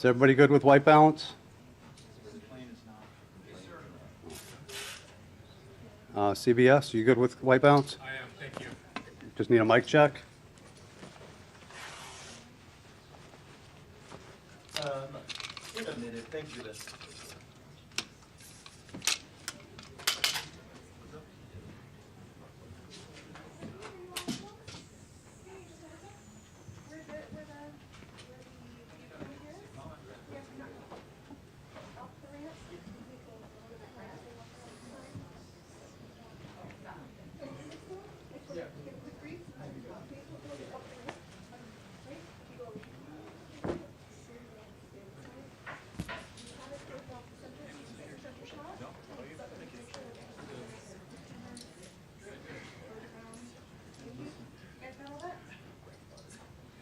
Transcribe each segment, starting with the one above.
Is everybody good with white balance? CBS, you good with white balance? I am, thank you. Just need a mic check. In a minute, thank you.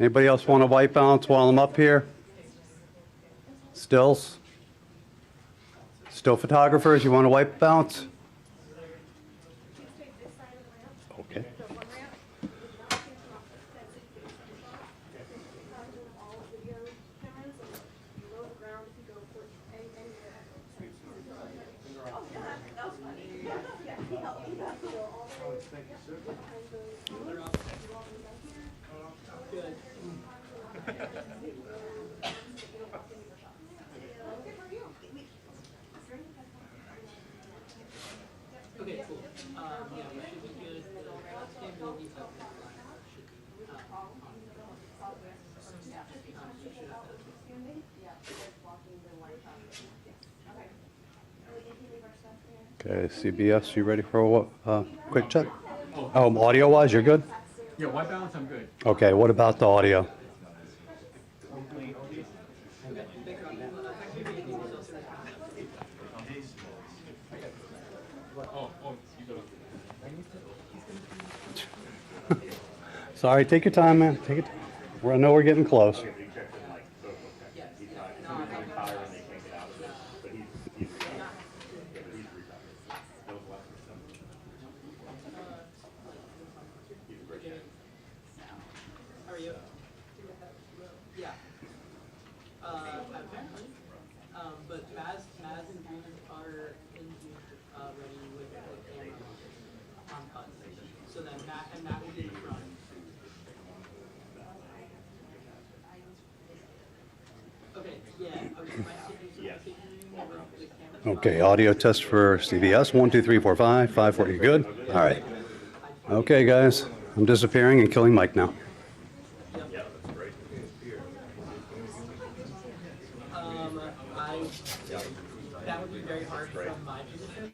Anybody else want a white balance while I'm up here? Stills? Still photographers, you want a white balance? Okay. Okay, cool. Yeah, we should be good. The will be up. Okay, CBS, you ready for a quick check? Audio-wise, you're good? Yeah, white balance, I'm good. Okay, what about the audio? Sorry, take your time, man. Take it. I know we're getting close. How are you? Yeah. Apparently. But Maz and Dream are in ready with the camera on cut. So then Matt will be in front. Okay, yeah, okay, Okay, audio test for CBS. 1, 2, 3, 4, 5. 5, 4. You good? All right. Okay, guys. I'm disappearing and killing Mike now. That would be very hard from my position.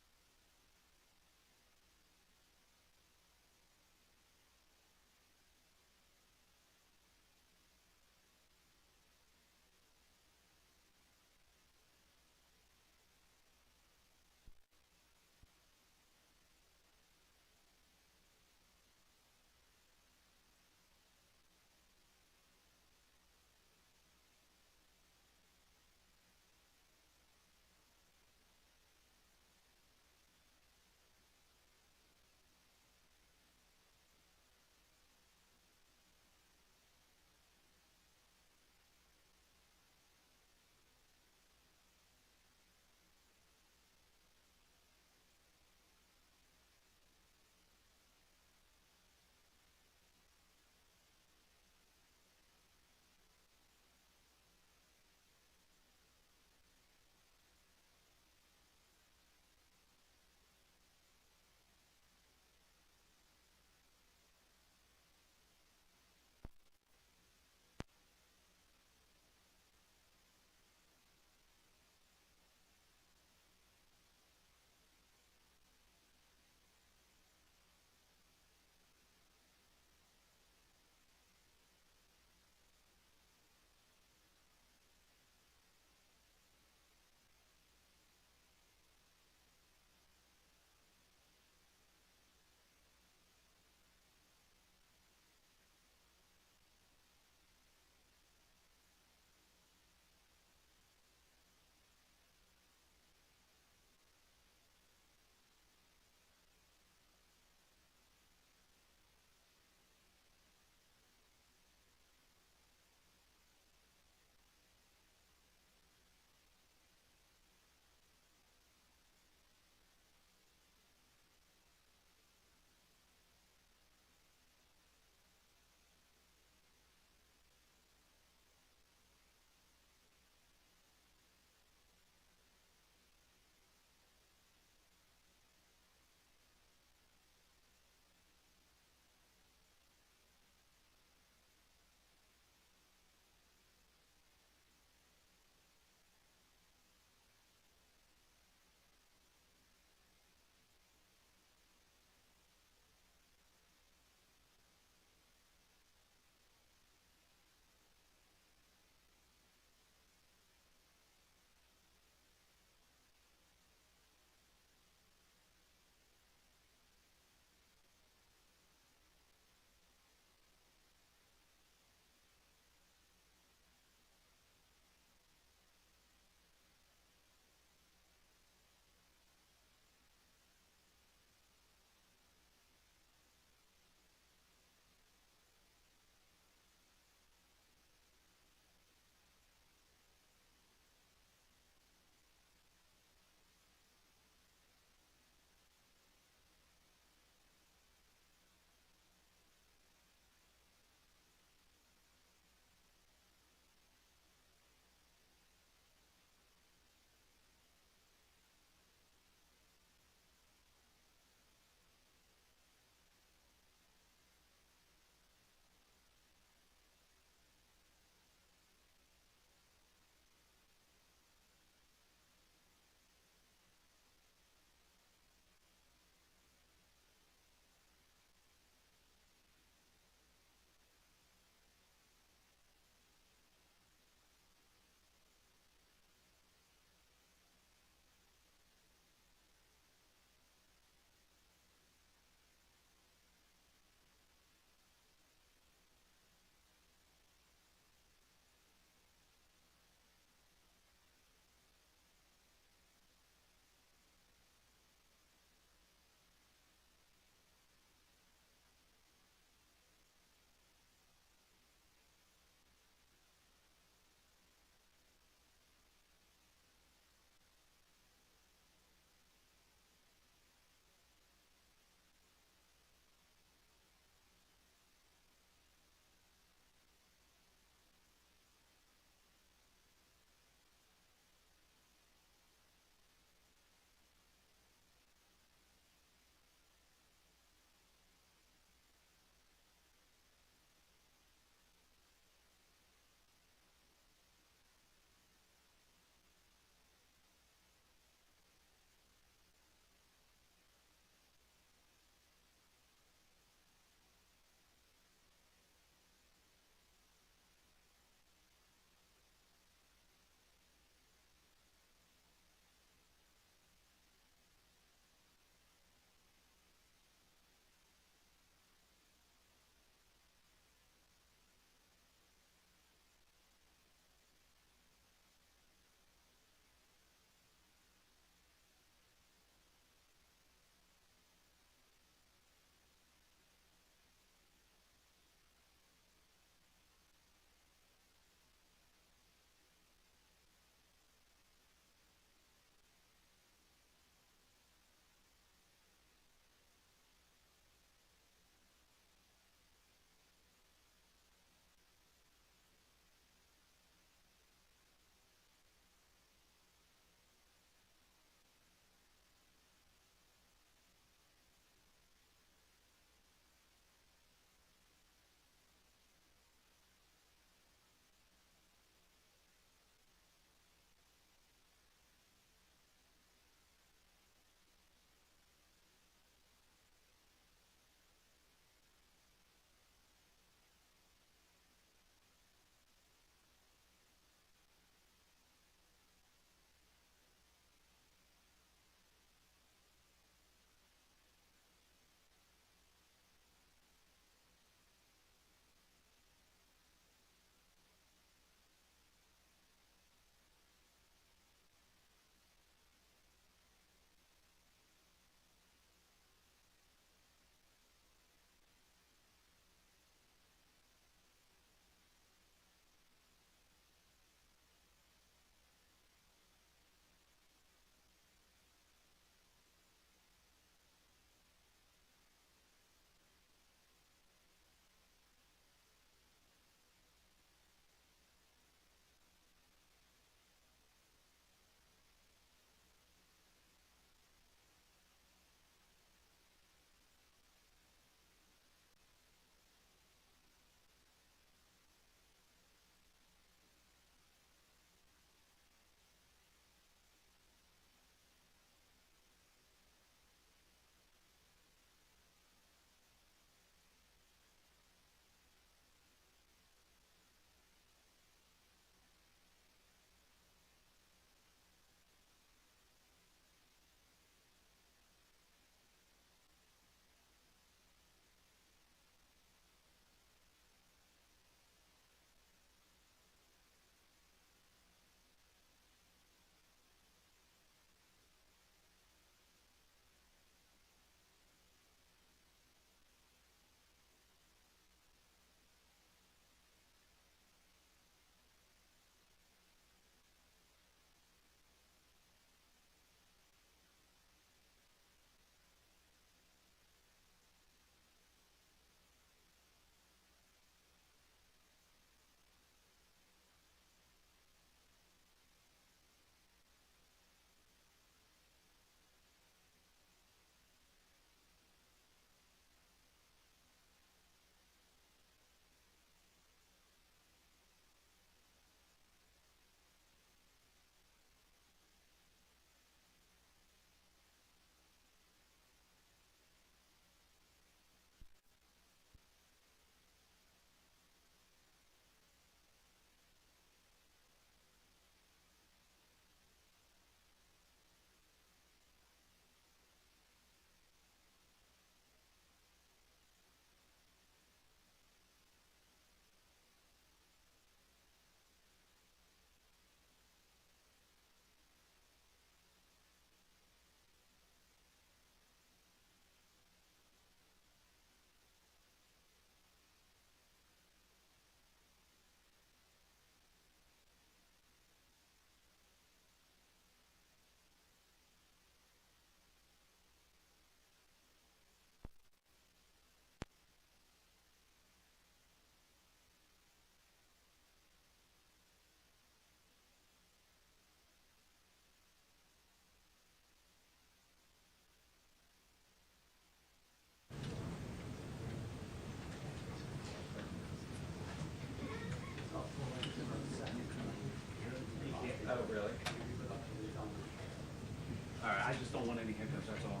I just don't want any hiccups, that's all.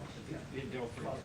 They'll freeze.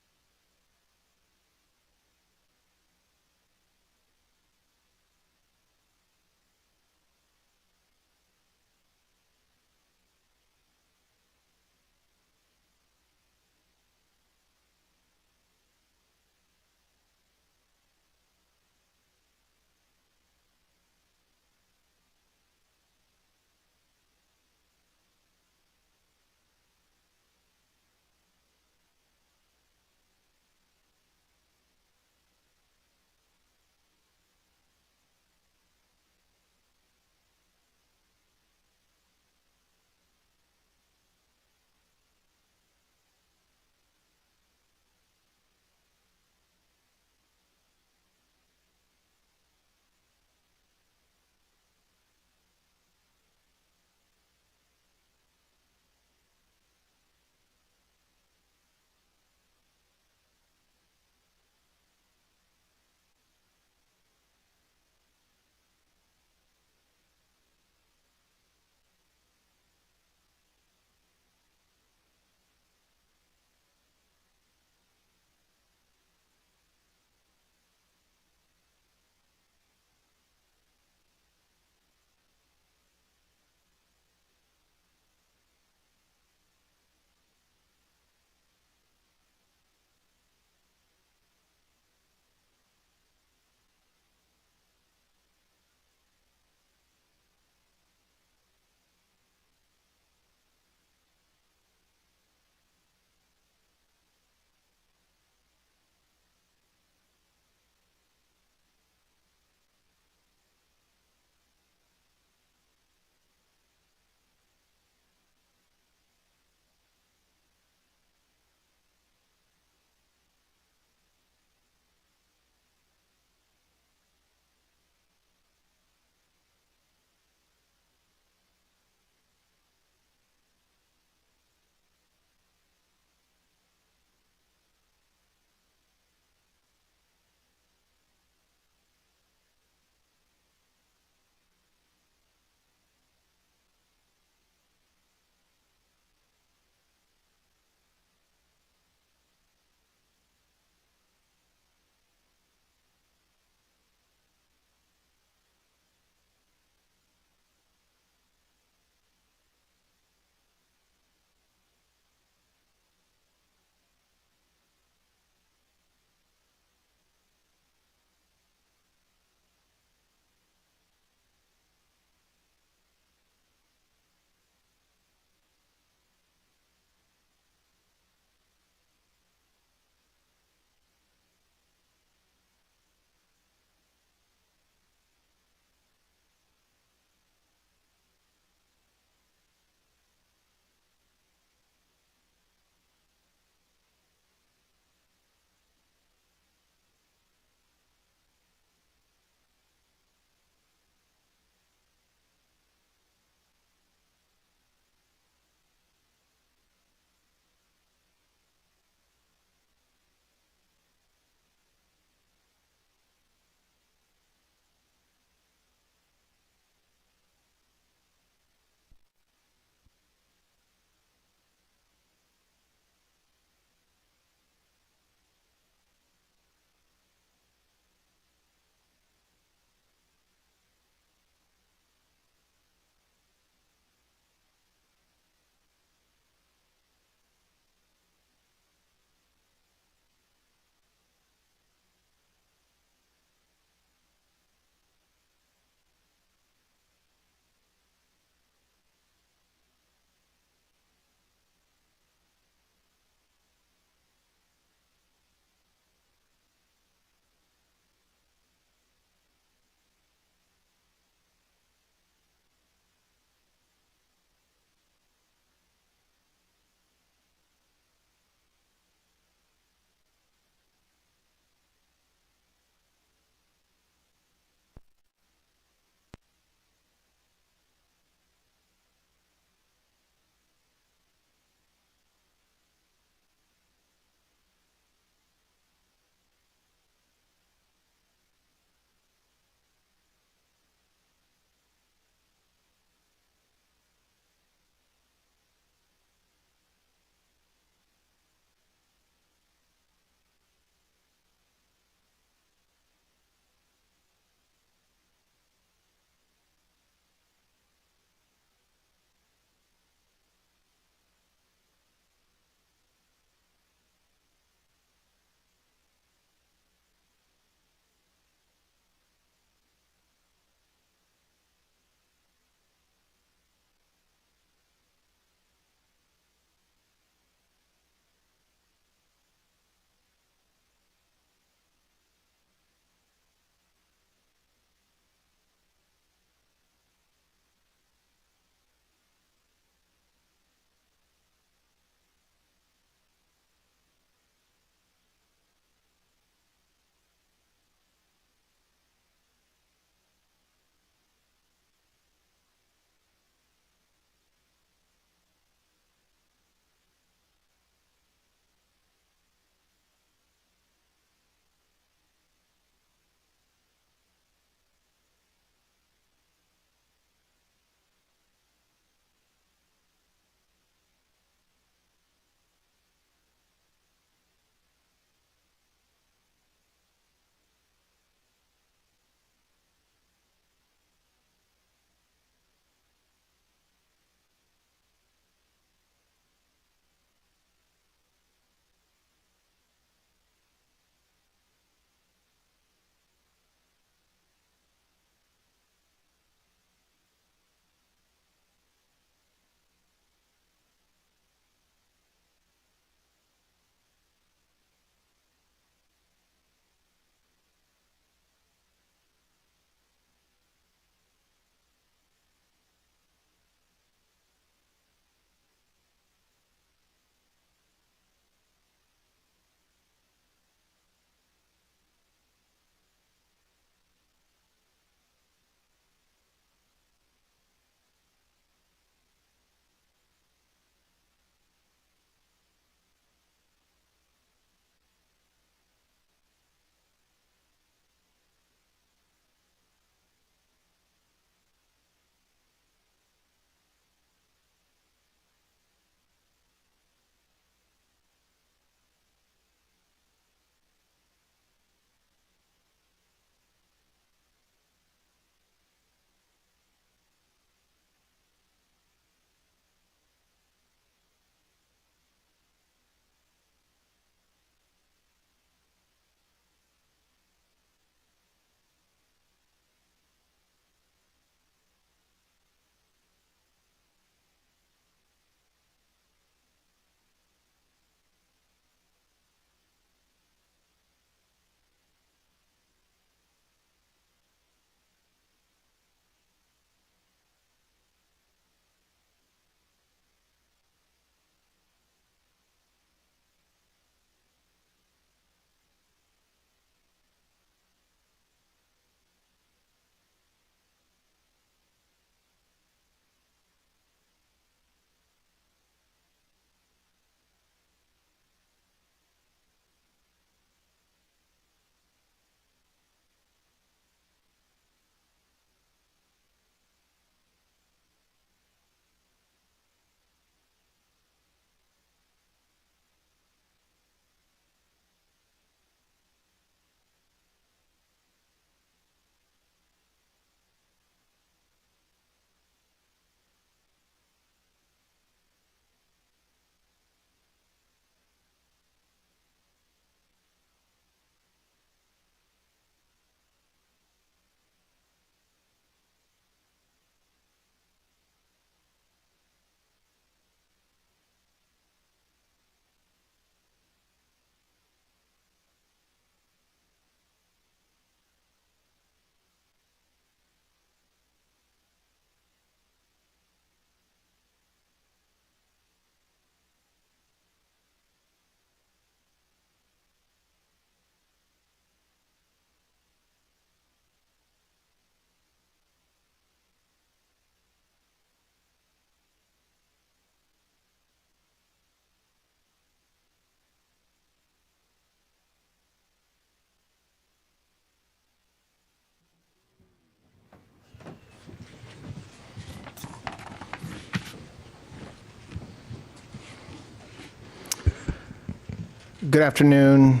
Good afternoon,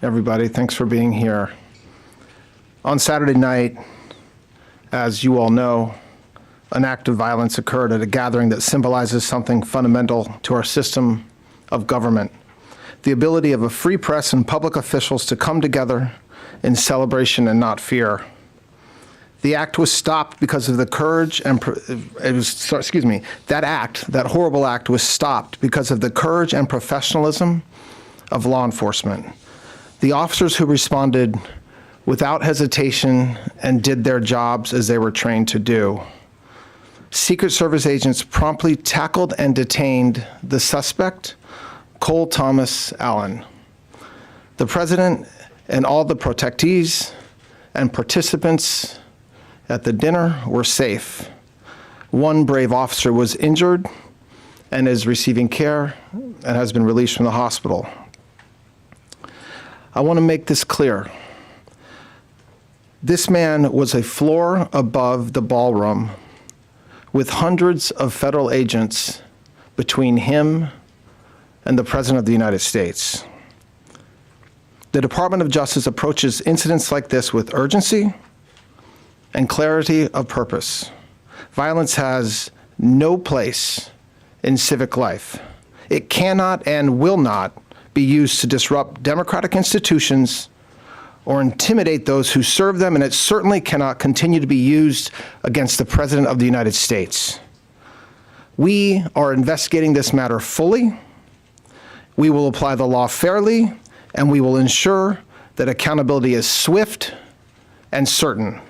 everybody. Thanks for being here. On Saturday night, as you all know, an act of violence occurred at a gathering that symbolizes something fundamental to our system of government: the ability of a free press and public officials to come together in celebration and not fear. The act was stopped because of the courage and, that horrible act was stopped because of the courage and professionalism of law enforcement. The officers who responded without hesitation and did their jobs as they were trained to do. Secret Service agents promptly tackled and detained the suspect, Cole Thomas Allen. The president and all the protectees and participants at the dinner were safe. One brave officer was injured and is receiving care and has been released from the hospital. I want to make this clear. This man was a floor above the ballroom with hundreds of federal agents between him and the President of the United States. The Department of Justice approaches incidents like this with urgency and clarity of purpose. Violence has no place in civic life. It cannot and will not be used to disrupt democratic institutions or intimidate those who serve them, and it certainly cannot continue to be used against the President of the United States. We are investigating this matter fully. We will apply the law fairly, and we will ensure that accountability is swift and certain.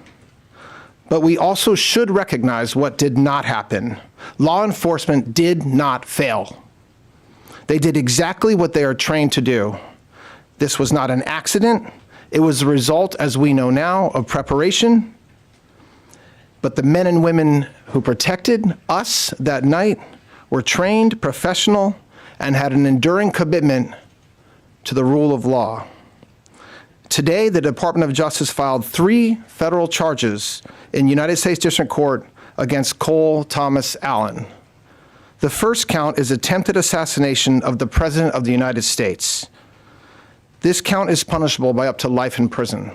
But we also should recognize what did not happen. Law enforcement did not fail. They did exactly what they are trained to do. This was not an accident. It was the result, as we know now, of preparation. But the men and women who protected us that night were trained, professional, and had an enduring commitment to the rule of law. Today, the Department of Justice filed 3 federal charges in United States District Court against Cole Thomas Allen. The first count is attempted assassination of the President of the United States. This count is punishable by up to life in prison.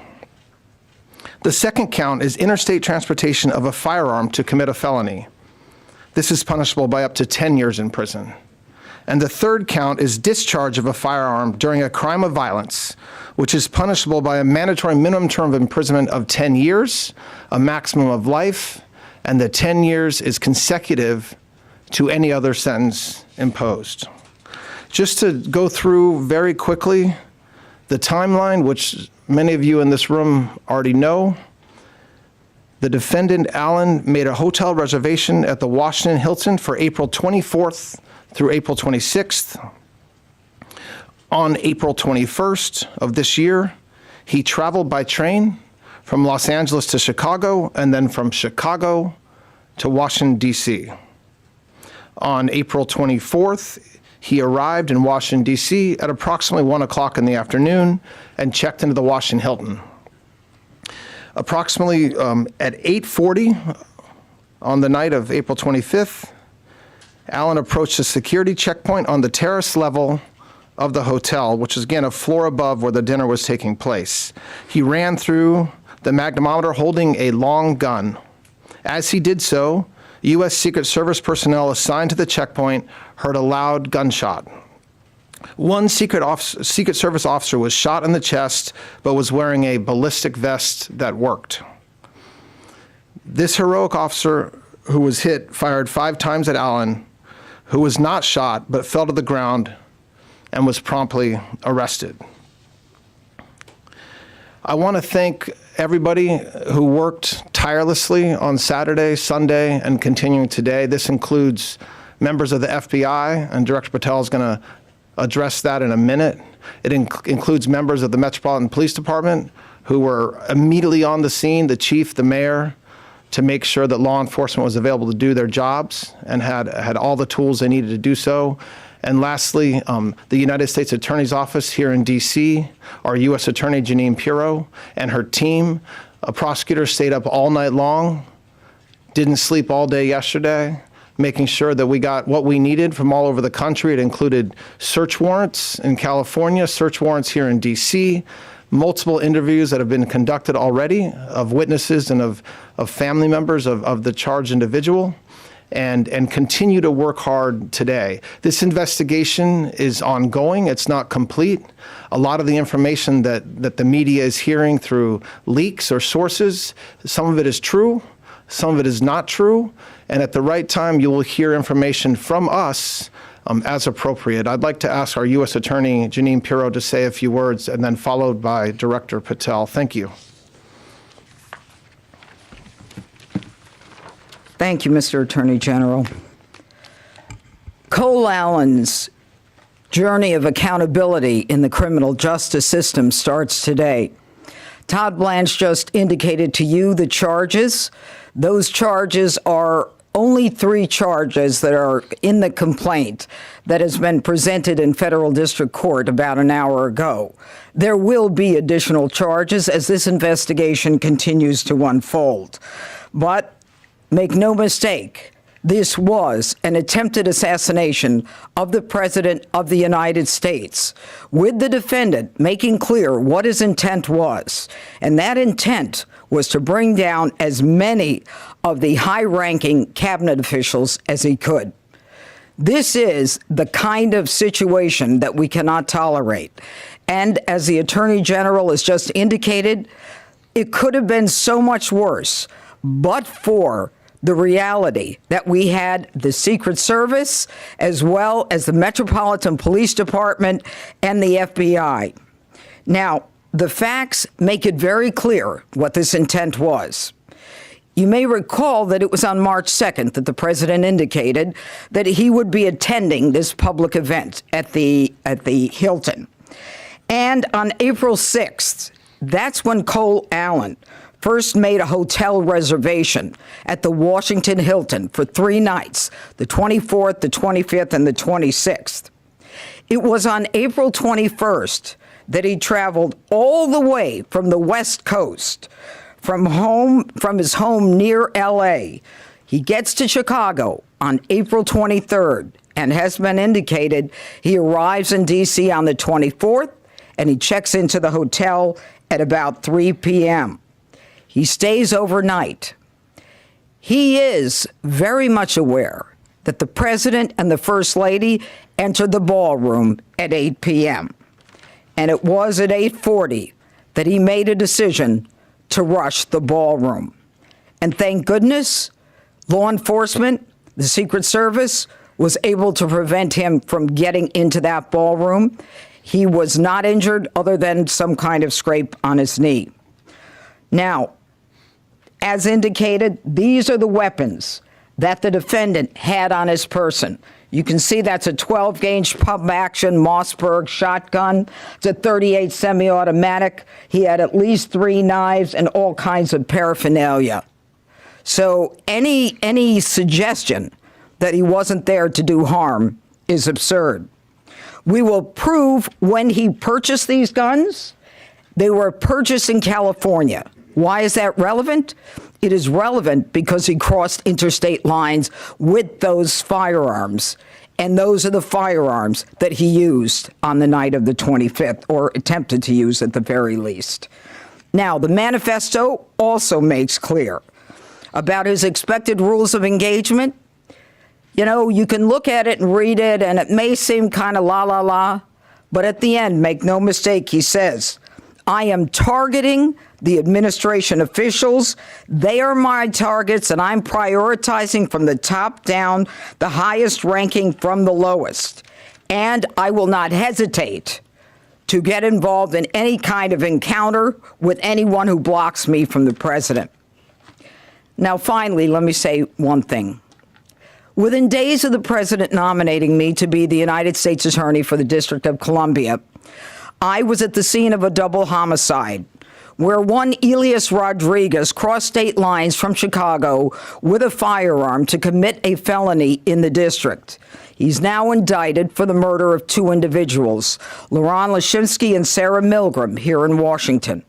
The second count is interstate transportation of a firearm to commit a felony. This is punishable by up to 10 years in prison. And the third count is discharge of a firearm during a crime of violence, which is punishable by a mandatory minimum term of imprisonment of 10 years, a maximum of life, and the 10 years is consecutive to any other sentence imposed. Just to go through very quickly the timeline, which many of you in this room already know. The defendant, Allen, made a hotel reservation at the Washington Hilton for April 24th through April 26th. On April 21st of this year, he traveled by train from Los Angeles to Chicago and then from Chicago to Washington, D.C. On April 24th, he arrived in Washington, D.C. at approximately 1 o'clock in the afternoon and checked into the Washington Hilton. Approximately at 8:40 on the night of April 25th, Allen approached a security checkpoint on the terrace level of the hotel, which is again a floor above where the dinner was taking place. He ran through the magnetometer holding a long gun. As he did so, U.S. Secret Service personnel assigned to the checkpoint heard a loud gunshot. One Secret Service officer was shot in the chest, but was wearing a ballistic vest that worked. This heroic officer who was hit fired 5 times at Allen, who was not shot but fell to the ground and was promptly arrested. I want to thank everybody who worked tirelessly on Saturday, Sunday, and continuing today. This includes members of the FBI, and Director Patel is going to address that in a minute. It includes members of the Metropolitan Police Department who were immediately on the scene, the chief, the mayor, to make sure that law enforcement was available to do their jobs and had all the tools they needed to do so. And lastly, the United States Attorney's Office here in D.C., our U.S. Attorney Janine Pirro and her team. A prosecutor stayed up all night long, didn't sleep all day yesterday, making sure that we got what we needed from all over the country. It included search warrants in California, search warrants here in D.C., multiple interviews that have been conducted already of witnesses and of family members of the charged individual, and continue to work hard today. This investigation is ongoing. It's not complete. A lot of the information that the media is hearing through leaks or sources, some of it is true, some of it is not true, and at the right time you will hear information from us as appropriate. I'd like to ask our U.S. Attorney, Jeanine Pirro, to say a few words, and then followed by Director Patel. Thank you. Thank you, Mr. Attorney General. Cole Allen's journey of accountability in the criminal justice system starts today. Todd Blanche just indicated to you the charges. Those charges are only 3 charges that are in the complaint that has been presented in federal district court about an hour ago. There will be additional charges as this investigation continues to unfold. But make no mistake, this was an attempted assassination of the President of the United States, with the defendant making clear what his intent was. And that intent was to bring down as many of the high-ranking cabinet officials as he could. This is the kind of situation that we cannot tolerate. And as the Attorney General has just indicated, it could have been so much worse, but for the reality that we had the Secret Service as well as the Metropolitan Police Department and the FBI. Now, the facts make it very clear what this intent was. You may recall that it was on March 2nd that the president indicated that he would be attending this public event at the Hilton. And on April 6th, that's when Cole Allen first made a hotel reservation at the Washington Hilton for 3 nights, the 24th, the 25th, and the 26th. It was on April 21st that he traveled all the way from the West Coast, from his home near L.A. He gets to Chicago on April 23rd, and has been indicated he arrives in D.C. on the 24th, and he checks into the hotel at about 3 p.m. He stays overnight. He is very much aware that the president and the first lady entered the ballroom at 8 p.m. And it was at 8:40 that he made a decision to rush the ballroom. And thank goodness, law enforcement, the Secret Service, was able to prevent him from getting into that ballroom. He was not injured other than some kind of scrape on his knee. Now, as indicated, these are the weapons that the defendant had on his person. You can see that's a 12-gauge pump-action Mossberg shotgun. It's a .38 semi-automatic. He had at least 3 knives and all kinds of paraphernalia. So any suggestion that he wasn't there to do harm is absurd. We will prove when he purchased these guns. They were purchased in California. Why is that relevant? It is relevant because he crossed interstate lines with those firearms, and those are the firearms that he used on the night of the 25th, or attempted to use at the very least. Now, the manifesto also makes clear about his expected rules of engagement. You know, you can look at it and read it, and it may seem kind of la, but at the end, make no mistake, he says, I am targeting the administration officials. They are my targets, and I'm prioritizing from the top down, the highest ranking from the lowest. And I will not hesitate to get involved in any kind of encounter with anyone who blocks me from the president. Now, finally, let me say one thing. Within days of the president nominating me to be the United States Attorney for the District of Columbia, I was at the scene of a double homicide where one Elias Rodriguez crossed state lines from Chicago with a firearm to commit a felony in the district. He's now indicted for the murder of 2 individuals, Laron Lashinsky and Sarah Milgram, here in Washington.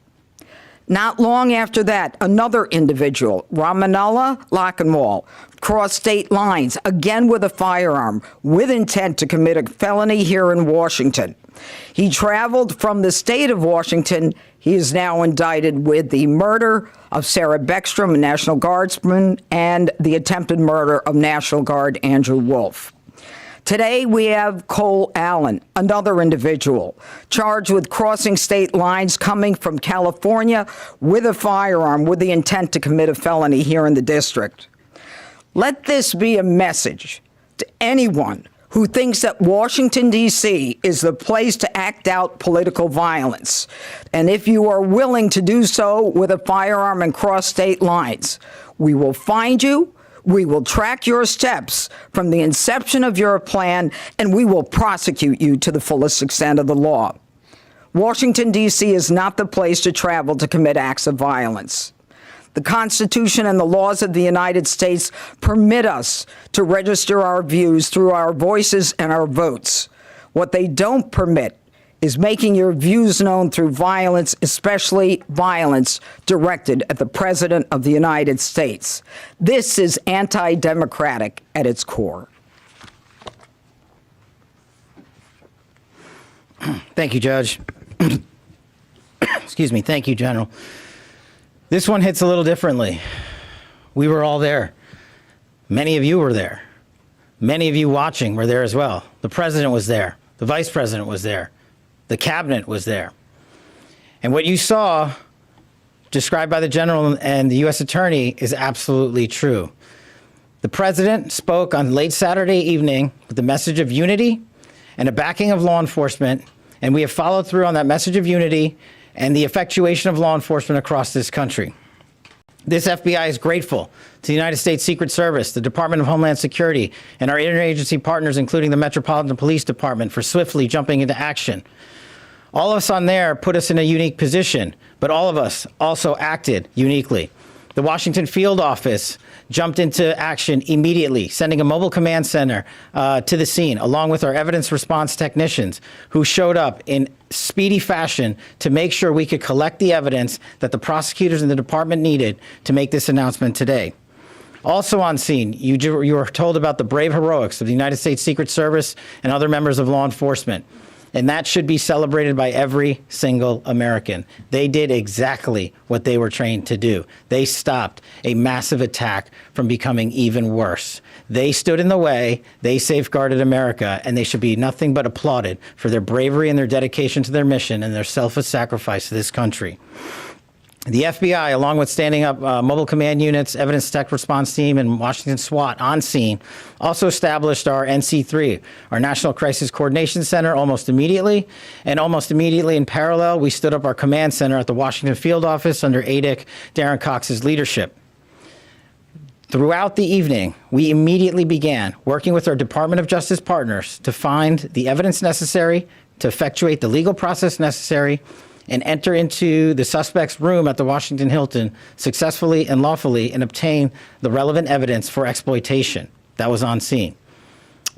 Not long after that, another individual, Ramanella Lockenwall, crossed state lines, again with a firearm, with intent to commit a felony here in Washington. He traveled from the state of Washington. He is now indicted with the murder of Sarah Beckstrom, a National Guardsman, and the attempted murder of National Guard Andrew Wolf. Today, we have Cole Allen, another individual, charged with crossing state lines coming from California with a firearm with the intent to commit a felony here in the district. Let this be a message to anyone who thinks that Washington, D.C. is the place to act out political violence. And if you are willing to do so with a firearm and cross state lines, we will find you. We will track your steps from the inception of your plan, and we will prosecute you to the fullest extent of the law. Washington, D.C. is not the place to travel to commit acts of violence. The Constitution and the laws of the United States permit us to register our views through our voices and our votes. What they don't permit is making your views known through violence, especially violence directed at the President of the United States. This is anti-democratic at its core. Thank you, Judge. Excuse me. Thank you, General. This one hits a little differently. We were all there. Many of you were there. Many of you watching were there as well. The President was there. The Vice President was there. The Cabinet was there. And what you saw, described by the General and the U.S. Attorney, is absolutely true. The President spoke on late Saturday evening with the message of unity and a backing of law enforcement, and we have followed through on that message of unity and the effectuation of law enforcement across this country. This FBI is grateful to the United States Secret Service, the Department of Homeland Security, and our interagency partners, including the Metropolitan Police Department, for swiftly jumping into action. All of us on there put us in a unique position, but all of us also acted uniquely. The Washington field office jumped into action immediately, sending a mobile command center to the scene, along with our evidence response technicians, who showed up in speedy fashion to make sure we could collect the evidence that the prosecutors and the department needed to make this announcement today. Also on scene, you were told about the brave heroics of the United States Secret Service and other members of law enforcement. And that should be celebrated by every single American. They did exactly what they were trained to do. They stopped a massive attack from becoming even worse. They stood in the way, they safeguarded America, and they should be nothing but applauded for their bravery and their dedication to their mission and their selfless sacrifice to this country. The FBI, along with standing up mobile command units, evidence tech response team, and Washington SWAT on scene, also established our NC3, our National Crisis Coordination Center, almost immediately. And almost immediately in parallel, we stood up our command center at the Washington field office under ADIC Darren Cox's leadership. Throughout the evening, we immediately began working with our Department of Justice partners to find the evidence necessary to effectuate the legal process necessary and enter into the suspect's room at the Washington Hilton successfully and lawfully and obtain the relevant evidence for exploitation. That was on scene.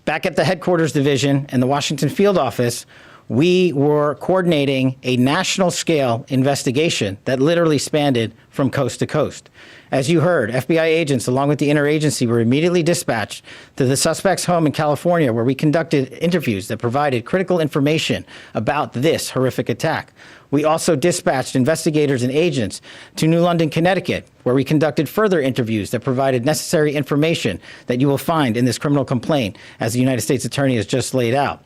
Back at the headquarters division and the Washington field office, we were coordinating a national scale investigation that literally spanned from coast to coast. As you heard, FBI agents, along with the interagency, were immediately dispatched to the suspect's home in California, where we conducted interviews that provided critical information about this horrific attack. We also dispatched investigators and agents to New London, Connecticut, where we conducted further interviews that provided necessary information that you will find in this criminal complaint, as the United States Attorney has just laid out.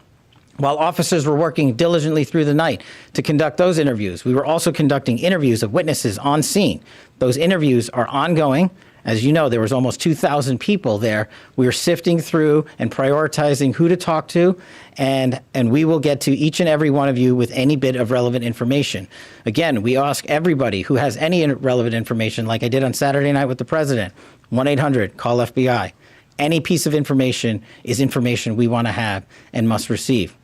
While officers were working diligently through the night to conduct those interviews, we were also conducting interviews of witnesses on scene. Those interviews are ongoing. As you know, there was almost 2,000 people there. We are sifting through and prioritizing who to talk to, and we will get to each and every one of you with any bit of relevant information. Again, we ask everybody who has any relevant information, like I did on Saturday night with the President, 1-800-CALL-FBI. Any piece of information is information we want to have and must receive.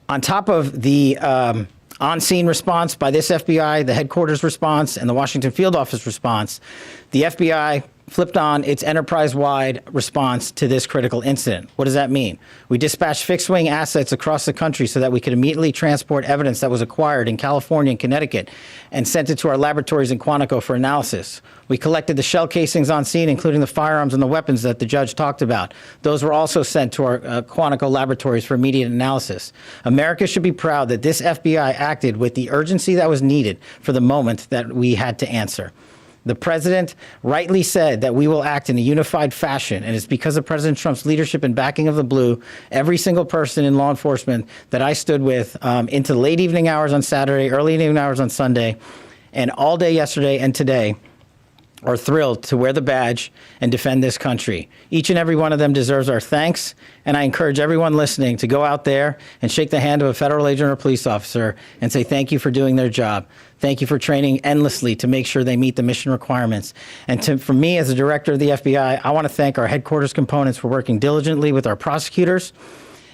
On top of the on-scene response by this FBI, the headquarters response, and the Washington field office response, the FBI flipped on its enterprise-wide response to this critical incident. What does that mean? We dispatched fixed-wing assets across the country so that we could immediately transport evidence that was acquired in California and Connecticut and sent it to our laboratories in Quantico for analysis. We collected the shell casings on scene, including the firearms and the weapons that the judge talked about. Those were also sent to our Quantico laboratories for immediate analysis. America should be proud that this FBI acted with the urgency that was needed for the moment that we had to answer. The president rightly said that we will act in a unified fashion, and it's because of President Trump's leadership and backing of the blue, every single person in law enforcement that I stood with into late evening hours on Saturday, early evening hours on Sunday, and all day yesterday and today are thrilled to wear the badge and defend this country. Each and every one of them deserves our thanks, and I encourage everyone listening to go out there and shake the hand of a federal agent or police officer and say thank you for doing their job. Thank you for training endlessly to make sure they meet the mission requirements. And for me, as the director of the FBI, I want to thank our headquarters components for working diligently with our prosecutors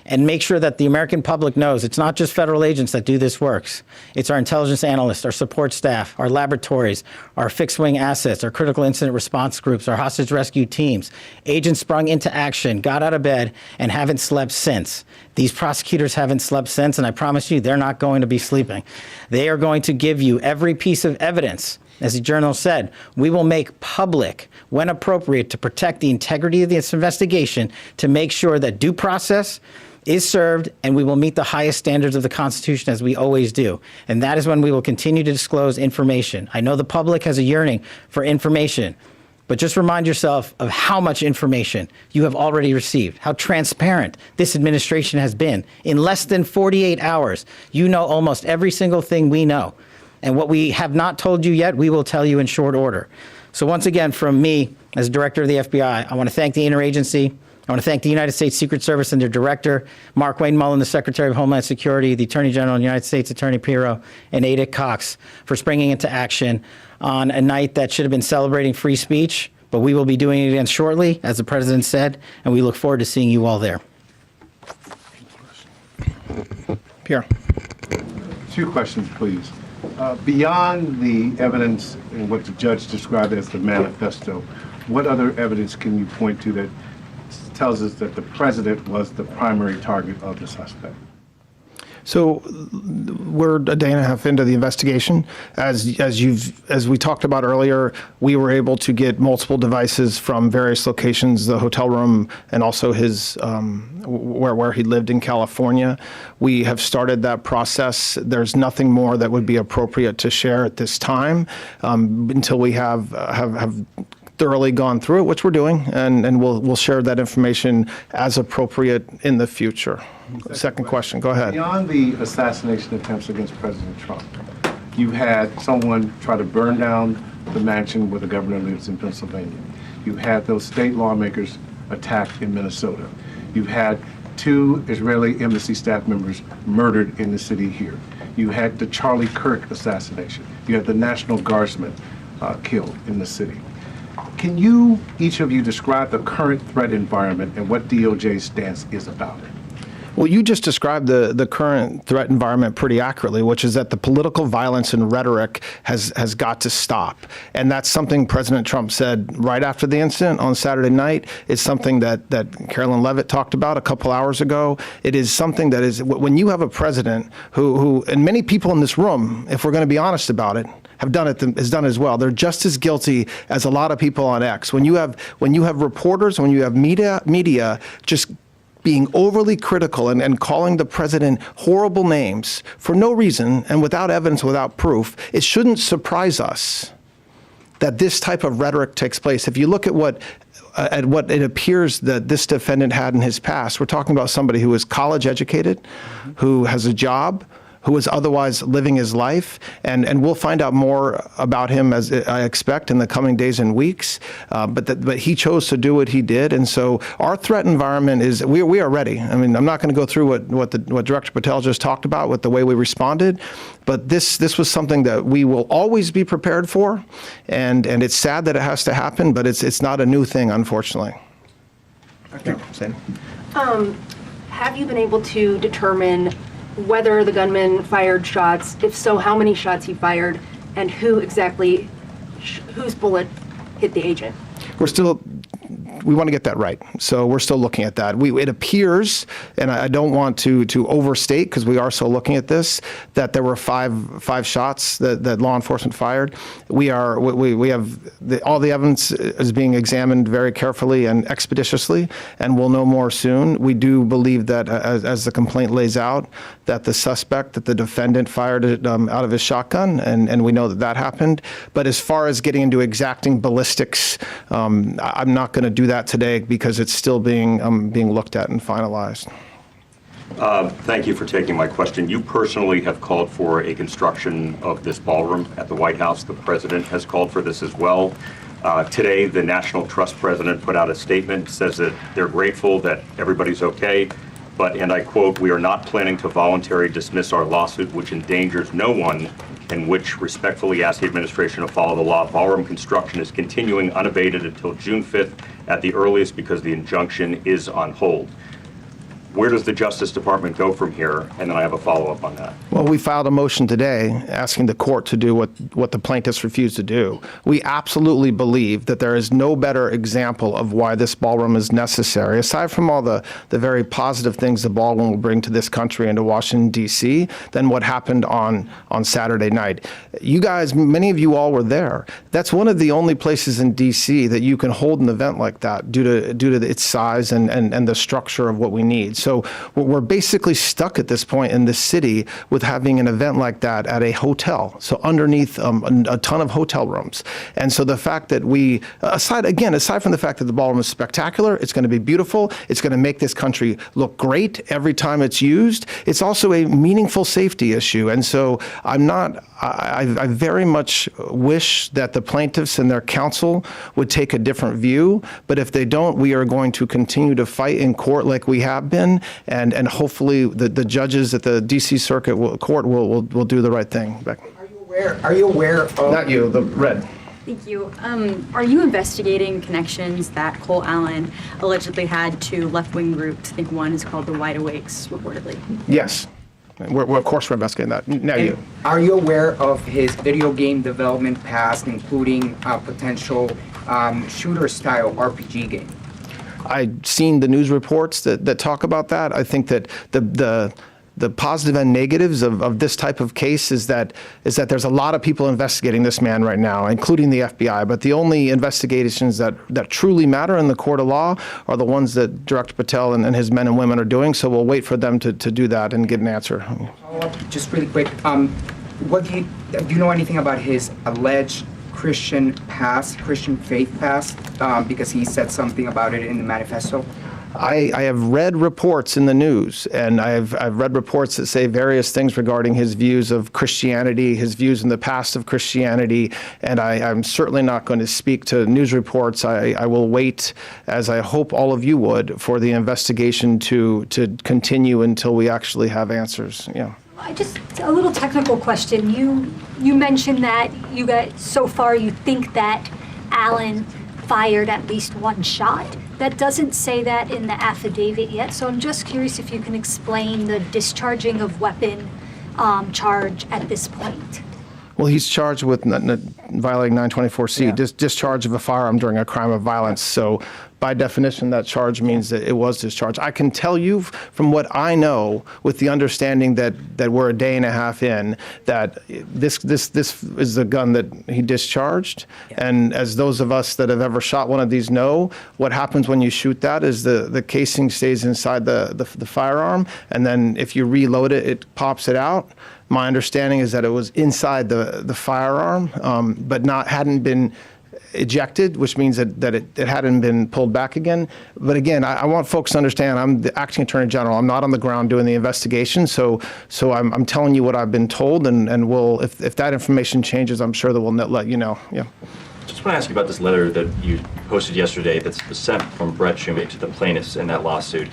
and make sure that the American public knows it's not just federal agents that do this work. It's our intelligence analysts, our support staff, our laboratories, our fixed-wing assets, our critical incident response groups, our hostage rescue teams. Agents sprung into action, got out of bed, and haven't slept since. These prosecutors haven't slept since, and I promise you they're not going to be sleeping. They are going to give you every piece of evidence. As the journal said, we will make public, when appropriate, to protect the integrity of this investigation, to make sure that due process is served, and we will meet the highest standards of the Constitution as we always do. And that is when we will continue to disclose information. I know the public has a yearning for information, but just remind yourself of how much information you have already received, how transparent this administration has been. In less than 48 hours, you know almost every single thing we know. And what we have not told you yet, we will tell you in short order. So once again, from me, as director of the FBI, I want to thank the interagency. I want to thank the United States Secret Service and their director, Mark Wayne Mullen, the Secretary of Homeland Security, the Attorney General of the United States, Attorney Pirro, and Ada Cox for springing into action on a night that should have been celebrating free speech, but we will be doing it again shortly, as the President said, and we look forward to seeing you all there. Pierre. Two questions, please. Beyond the evidence and what the judge described as the manifesto, what other evidence can you point to that tells us that the president was the primary target of the suspect? So we're a day and a half into the investigation. As we talked about earlier, we were able to get multiple devices from various locations, the hotel room and also his where he lived in California. We have started that process. There's nothing more that would be appropriate to share at this time until we have thoroughly gone through it, which we're doing, and we'll share that information as appropriate in the future. Second question, go ahead. Beyond the assassination attempts against President Trump, you had someone try to burn down the mansion where the governor lives in Pennsylvania. You had those state lawmakers attacked in Minnesota. You've had 2 Israeli embassy staff members murdered in the city here. You had the Charlie Kirk assassination. You had the National Guardsman killed in the city. Can you, each of you, describe the current threat environment and what DOJ's stance is about it? Well, you just described the current threat environment pretty accurately, which is that the political violence and rhetoric has got to stop. And that's something President Trump said right after the incident on Saturday night. It's something that Carolyn Leavitt talked about a couple hours ago. It is something that is, when you have a president who and many people in this room, if we're going to be honest about it, have done it as well. They're just as guilty as a lot of people on X. When you have reporters, when you have media just being overly critical and calling the president horrible names for no reason and without evidence, without proof, it shouldn't surprise us that this type of rhetoric takes place. If you look at what it appears that this defendant had in his past, we're talking about somebody who is college educated, who has a job, who is otherwise living his life, and we'll find out more about him, as I expect, in the coming days and weeks. But he chose to do what he did, and so our threat environment is we are ready. I mean, I'm not going to go through what Director Patel just talked about with the way we responded, but this was something that we will always be prepared for, and it's sad that it has to happen, but it's not a new thing, unfortunately. Okay. Have you been able to determine whether the gunman fired shots? If so, how many shots he fired, and who exactly, whose bullet hit the agent? we want to get that right. So we're still looking at that. It appears, and I don't want to overstate because we are still looking at this, that there were five shots that law enforcement fired. We have all the evidence is being examined very carefully and expeditiously, and we'll know more soon. We do believe that as the complaint lays out, that the defendant fired it out of his shotgun, and we know that happened. But as far as getting into exacting ballistics, I'm not going to do that today because it's still being looked at and finalized. Thank you for taking my question. You personally have called for a construction of this ballroom at the White House. The president has called for this as well. Today, the National Trust president put out a statement, says that they're grateful that everybody's okay, but, and I quote, "We are not planning to voluntarily dismiss our lawsuit, which endangers no one, and which respectfully ask the administration to follow the law. Ballroom construction is continuing unabated until June 5th at the earliest because the injunction is on hold." Where does the Justice Department go from here? And then I have a follow-up on that. Well, we filed a motion today asking the court to do what the plaintiffs refused to do. We absolutely believe that there is no better example of why this ballroom is necessary, aside from all the very positive things the ballroom will bring to this country and to Washington, D.C., than what happened on Saturday night. You guys, many of you all were there. That's one of the only places in D.C. that you can hold an event like that due to its size and the structure of what we need. So we're basically stuck at this point in this city with having an event like that at a hotel, so underneath a ton of hotel rooms. And so the fact that aside from the fact that the ballroom is spectacular, it's going to be beautiful, it's going to make this country look great every time it's used, it's also a meaningful safety issue. And so I very much wish that the plaintiffs and their counsel would take a different view, but if they don't, we are going to continue to fight in court like we have been, and hopefully the judges at the D.C. Circuit Court will do the right thing. Beck. Are you aware of... Not you, the red. Thank you. Are you investigating connections that Cole Allen allegedly had to left-wing groups? I think one is called the Wide Awakes, reportedly. Yes. Of course we're investigating that. Now you. Are you aware of his video game development past, including a potential shooter-style RPG game? I've seen the news reports that talk about that. I think that the positive and negatives of this type of case is that there's a lot of people investigating this man right now, including the FBI. But the only investigations that truly matter in the court of law are the ones that Director Patel and his men and women are doing. So we'll wait for them to do that and get an answer. Just really quick, do you know anything about his alleged Christian faith past? Because he said something about it in the manifesto. I have read reports in the news, and I've read reports that say various things regarding his views of Christianity, his views in the past of Christianity, and I'm certainly not going to speak to news reports. I will wait, as I hope all of you would, for the investigation to continue until we actually have answers. Yeah. Just a little technical question. You mentioned that you guys, so far, you think that Allen fired at least one shot. That doesn't say that in the affidavit yet, so I'm just curious if you can explain the discharging of weapon charge at this point. Well, he's charged with violating 924C, discharge of a firearm during a crime of violence. So by definition, that charge means that it was discharged. I can tell you from what I know, with the understanding that we're a day and a half in, that this is the gun that he discharged. Yeah. And as those of us that have ever shot one of these know, what happens when you shoot that is the casing stays inside the firearm, and then if you reload it, it pops it out. My understanding is that it was inside the firearm, but hadn't been ejected, which means that it hadn't been pulled back again. But again, I want folks to understand, I'm the acting attorney general. I'm not on the ground doing the investigation, so I'm telling you what I've been told, and we'll, if that information changes, I'm sure that we'll let you know. Yeah. Just want to ask you about this letter that you posted yesterday that's sent from Brett Shumate to the plaintiffs in that lawsuit.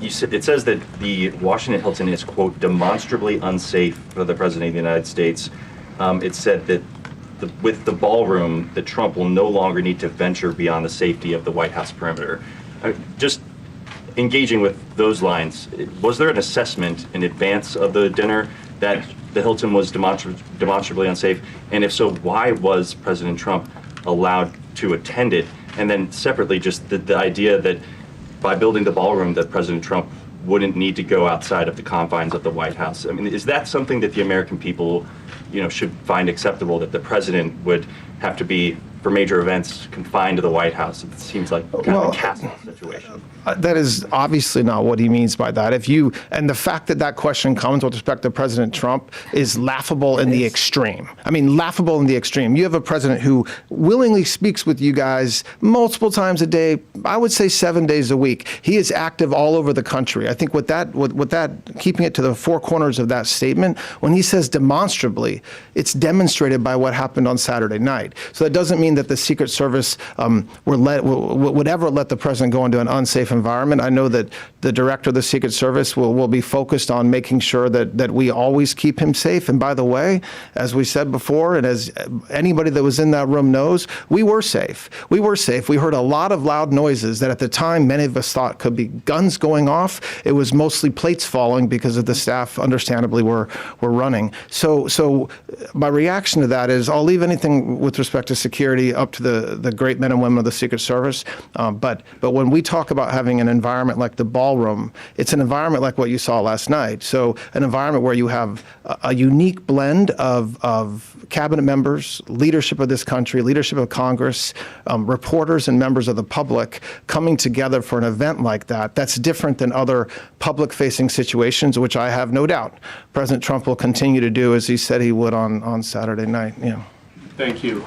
It says that the Washington Hilton is, quote, demonstrably unsafe for the President of the United States. It said that with the ballroom, that Trump will no longer need to venture beyond the safety of the White House perimeter. Just engaging with those lines, was there an assessment in advance of the dinner that the Hilton was demonstrably unsafe? And if so, why was President Trump allowed to attend it? And then separately, just the idea that by building the ballroom that President Trump wouldn't need to go outside of the confines of the White House. I mean, is that something that the American people, should find acceptable, that the president would have to be, for major events, confined to the White House? It seems like kind of a castle situation. That is obviously not what he means by that. And the fact that that question comes with respect to President Trump is laughable in the extreme. I mean, laughable in the extreme. You have a president who willingly speaks with you guys multiple times a day, I would say 7 days a week. He is active all over the country. I think with that, keeping it to the four corners of that statement, when he says demonstrably, it's demonstrated by what happened on Saturday night. So that doesn't mean that the Secret Service would ever let the president go into an unsafe environment. I know that the director of the Secret Service will be focused on making sure that we always keep him safe. And by the way, as we said before, and as anybody that was in that room knows, we were safe. We were safe. We heard a lot of loud noises that at the time many of us thought could be guns going off. It was mostly plates falling because of the staff, understandably, were running. So my reaction to that is I'll leave anything with respect to security up to the great men and women of the Secret Service. But when we talk about having an environment like the ballroom, it's an environment like what you saw last night. So an environment where you have a unique blend of cabinet members, leadership of this country, leadership of Congress, reporters and members of the public coming together for an event like that. That's different than other public-facing situations, which I have no doubt President Trump will continue to do as he said he would on Saturday night. Yeah. Thank you.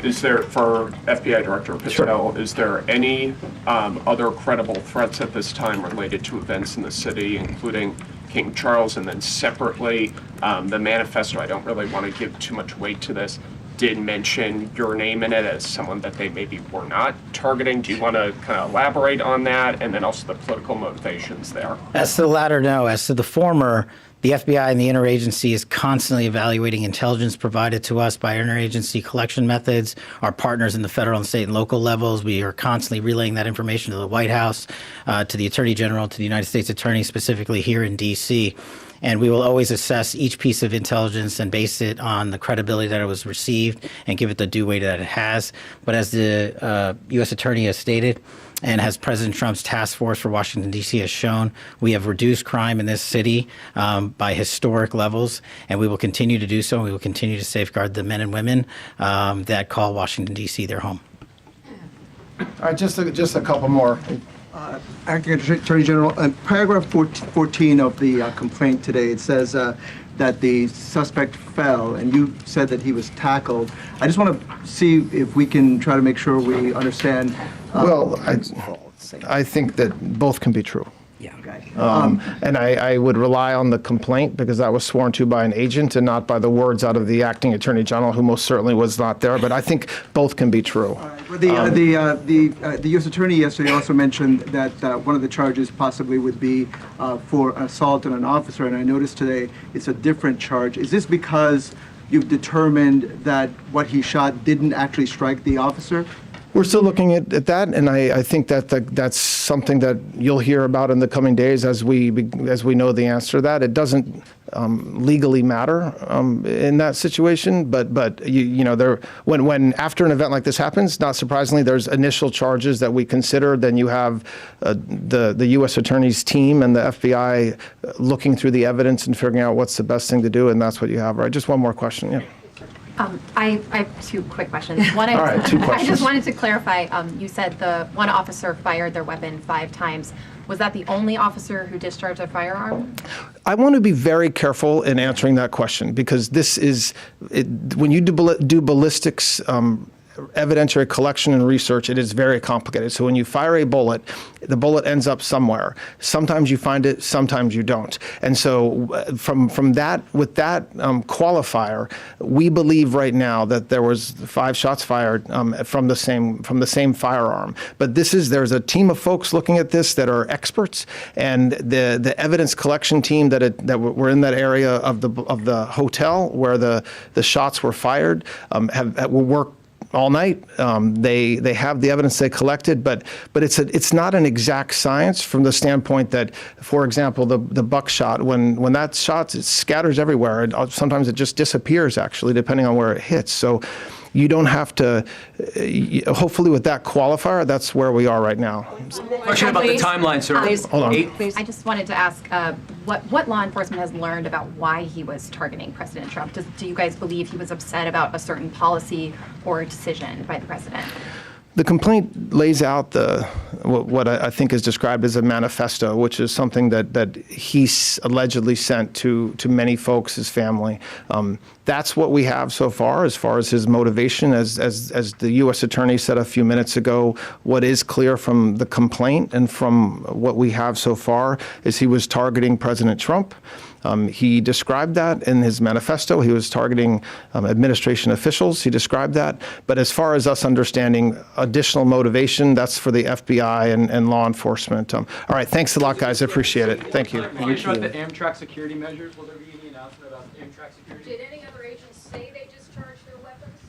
Is there, for FBI Director Patel, is there any other credible threats at this time related to events in the city, including King Charles? And then separately, the manifesto, I don't really want to give too much weight to this, did mention your name in it as someone that they maybe were not targeting. Do you want to kind of elaborate on that? And then also the political motivations there. As to the latter, no. As to the former, the FBI and the interagency is constantly evaluating intelligence provided to us by interagency collection methods. Our partners in the federal and state and local levels, we are constantly relaying that information to the White House, to the Attorney General, to the United States Attorney, specifically here in D.C. And we will always assess each piece of intelligence and base it on the credibility that it was received and give it the due weight that it has. But as the U.S. Attorney has stated, and as President Trump's task force for Washington, D.C. has shown, we have reduced crime in this city by historic levels, and we will continue to do so. We will continue to safeguard the men and women that call Washington, D.C. their home. All right, just a couple more. Acting Attorney General, paragraph 14 of the complaint today, it says that the suspect fell, and you said that he was tackled. I just want to see if we can try to make sure we understand. Well, I think that both can be true. Yeah. Okay. And I would rely on the complaint because that was sworn to by an agent and not by the words out of the acting attorney general, who most certainly was not there. But I think both can be true. The U.S. attorney yesterday also mentioned that one of the charges possibly would be for assault on an officer, and I noticed today it's a different charge. Is this because you've determined that what he shot didn't actually strike the officer? We're still looking at that, and I think that that's something that you'll hear about in the coming days as we know the answer to that. It doesn't legally matter in that situation, but when after an event like this happens, not surprisingly, there's initial charges that we consider. Then you have the U.S. Attorney's team and the FBI looking through the evidence and figuring out what's the best thing to do, and that's what you have. Right? Just one more question. Yeah. I have two quick questions. One, All right, two questions. I just wanted to clarify, you said the one officer fired their weapon 5 times. Was that the only officer who discharged a firearm? I want to be very careful in answering that question because this is, when you do ballistics evidentiary collection and research, it is very complicated. So when you fire a bullet, the bullet ends up somewhere. Sometimes you find it, sometimes you don't. And so from that, with that qualifier, we believe right now that there was 5 shots fired from the same firearm. But there's a team of folks looking at this that are experts, and the evidence collection team that were in that area of the hotel where the shots were fired will work all night. They have the evidence they collected, but it's not an exact science from the standpoint that, for example, the buckshot, when that shot, it scatters everywhere. Sometimes it just disappears, actually, depending on where it hits. So You don't have to, hopefully with that qualifier, that's where we are right now. Question about the timeline, sir. Hold on. I just wanted to ask what law enforcement has learned about why he was targeting President Trump. Do you guys believe he was upset about a certain policy or a decision by the president? The complaint lays out what I think is described as a manifesto, which is something that he allegedly sent to many folks, his family. That's what we have so far as his motivation. As the U.S. Attorney said a few minutes ago, what is clear from the complaint and from what we have so far is he was targeting President Trump. He described that in his manifesto. He was targeting administration officials. He described that. But as far as us understanding additional motivation, that's for the FBI and law enforcement. All right, thanks a lot, guys. I appreciate it. Thank you. Question about the Amtrak security measures. Will there be any announcement about Amtrak security? Did any other agents say they discharged their weapons?